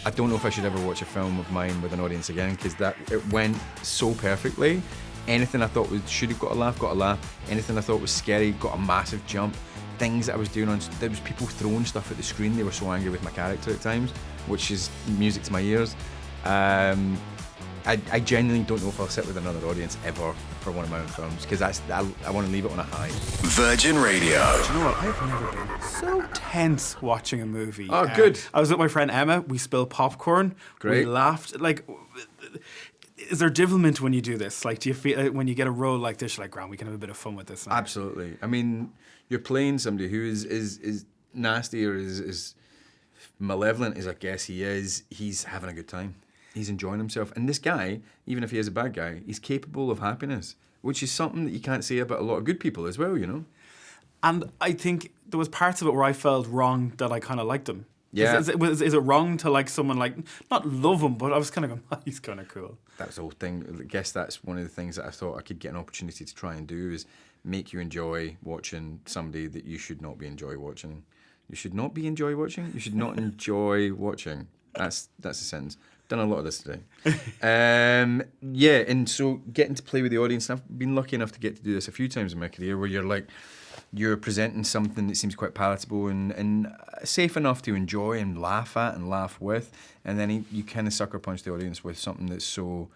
I don't know if I should ever watch a film of mine with an audience again, because it went so perfectly. Anything I thought should have got a laugh, got a laugh. Anything I thought was scary, got a massive jump. Things that I was doing there was people throwing stuff at the screen. They were so angry with my character at times, which is music to my ears. I genuinely don't know if I'll sit with another audience ever for one of my own films, because I want to leave it on a high. Virgin Radio. Do you know what? I've never been so tense watching a movie. Oh, good. I was with my friend Emma. We spilled popcorn. Great. We laughed. Like, is there devilment when you do this? Like, do you feel when you get a role like this, you're like, "Grant, we can have a bit of fun with this now"? Absolutely. I mean, you're playing somebody who is nasty or is malevolent as I guess he is. He's having a good time. He's enjoying himself. And this guy, even if he is a bad guy, he's capable of happiness, which is something that you can't say about a lot of good people as well, you know? And I think there was parts of it where I felt wrong that I kind of liked him. Yeah. Is it wrong to like someone, like, not love him, but I was kind of going, oh, he's kind of cool. That's the whole thing. I guess that's one of the things that I thought I could get an opportunity to try and do, is make you enjoy watching somebody that you should not be enjoy watching. You should not be enjoy watching? You should not enjoy watching. That's a sentence. Done a lot of this today. Yeah, and so getting to play with the audience, and I've been lucky enough to get to do this a few times in my career, where you're presenting something that seems quite palatable and safe enough to enjoy and laugh at and laugh with, and then you kind of sucker punch the audience with something that's so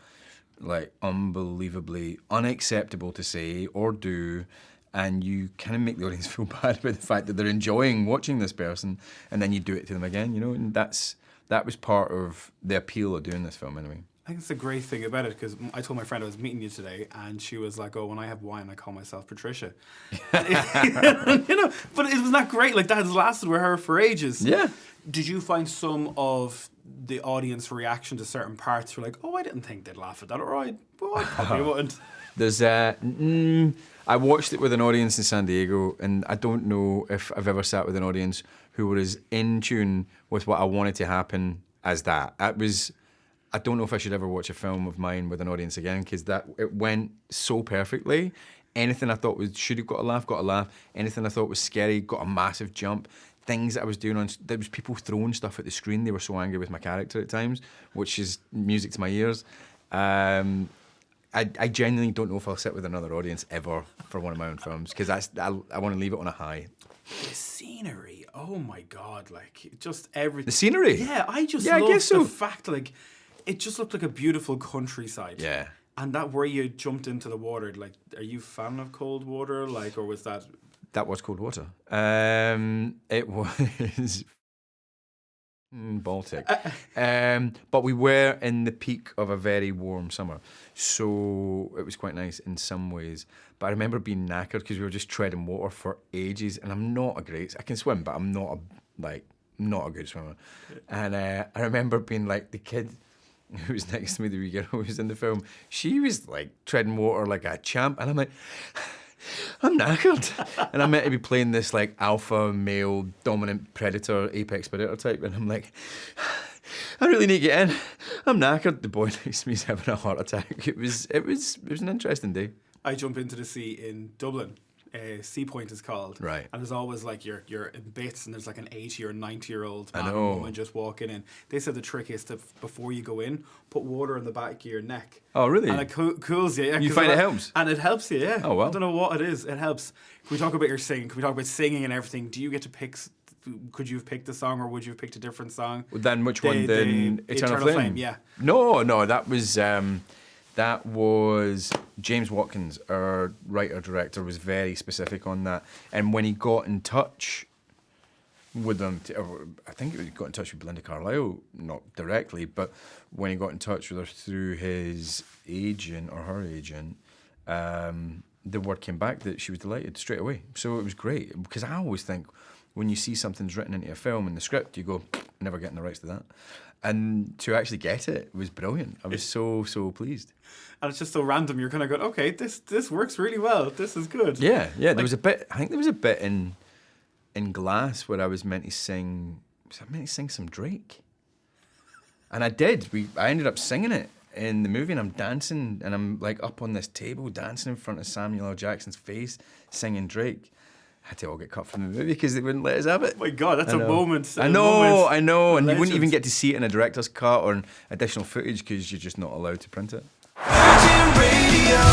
like unbelievably unacceptable to say or do, and you kind of make the audience feel bad about the fact that they're enjoying watching this person, and then you do it to them again, you know, and that was part of the appeal of doing this film anyway. I think it's a great thing about it, because I told my friend I was meeting you today, and she was like, "Oh, when I have wine, I call myself Patricia." You know, but it was not great. Like, that has lasted with her for ages. Yeah. Did you find some of the audience reaction to certain parts were like, "Oh, I didn't think they'd laugh at that," or I probably wouldn't? There's I watched it with an audience in San Diego, and I don't know if I've ever sat with an audience who were as in tune with what I wanted to happen as that. I don't know if I should ever watch a film of mine with an audience again, because it went so perfectly. Anything I thought should have got a laugh, got a laugh. Anything I thought was scary, got a massive jump. Things that I was doing there was people throwing stuff at the screen. They were so angry with my character at times, which is music to my ears. I genuinely don't know if I'll sit with another audience ever for one of my own films, because I want to leave it on a high. The scenery, oh my God, like, just everything. The scenery? Yeah, I guess love so. the fact, like, it just looked like a beautiful countryside. Yeah. And that where you jumped into the water, like, are you a fan of cold water? Like, or was that... That was cold water. It was Baltic. But we were in the peak of a very warm summer, so it was quite nice in some ways. But I remember being knackered because we were just treading water for ages, and I'm not a great... I can swim, but I'm not a good swimmer. And I remember being like, the kid who was next to me, the wee girl who was in the film, she was like treading water like a champ, and I'm like... I'm knackered. And I'm meant to be playing this like alpha male dominant predator, apex predator type, and I'm like, I really need to get in. I'm knackered. The boy next to me is having a heart attack. It was an interesting day. I jump into the sea in Dublin. Sea Point is called. Right. And there's always like you're in bits, and there's like an 80 or 90-year-old I man know. or woman just walking in. They said the trick is to, before you go in, put water in the back of your neck. Oh, really? And it cools you. Yeah, You find it helps? And it helps you, yeah. Oh, well. I don't know what it is. It helps. Can we talk about your singing? Can we talk about singing and everything? Do you get to pick... Could you have picked a song, or would you have picked a different song? Then which one? Then Eternal Flame? Yeah. No, that was James Watkins, our writer-director, was very specific on that. And when he got in touch with them, I think he got in touch with Belinda Carlisle, not directly, but when he got in touch with her through his agent or her agent, the word came back that she was delighted straight away. So it was great, because I always think when you see something's written into a film in the script, you go, never getting the rights to that. And to actually get it was brilliant. I was so pleased. And it's just so random. You're kind of going, okay, this works really well. This is good. Yeah. There was a bit. I think there was a bit in Glass where I was meant to sing. Was I meant to sing some Drake? And I did. I ended up singing it in the movie, and I'm dancing, and I'm like up on this table dancing in front of Samuel L. Jackson's face, singing Drake. had to all get cut from the movie because they wouldn't let us have it. Oh my God, that's I a know. moment. I know, and you wouldn't Legend. even get to see it in a director's cut or in additional footage because you're just not allowed to print it. Virgin Radio.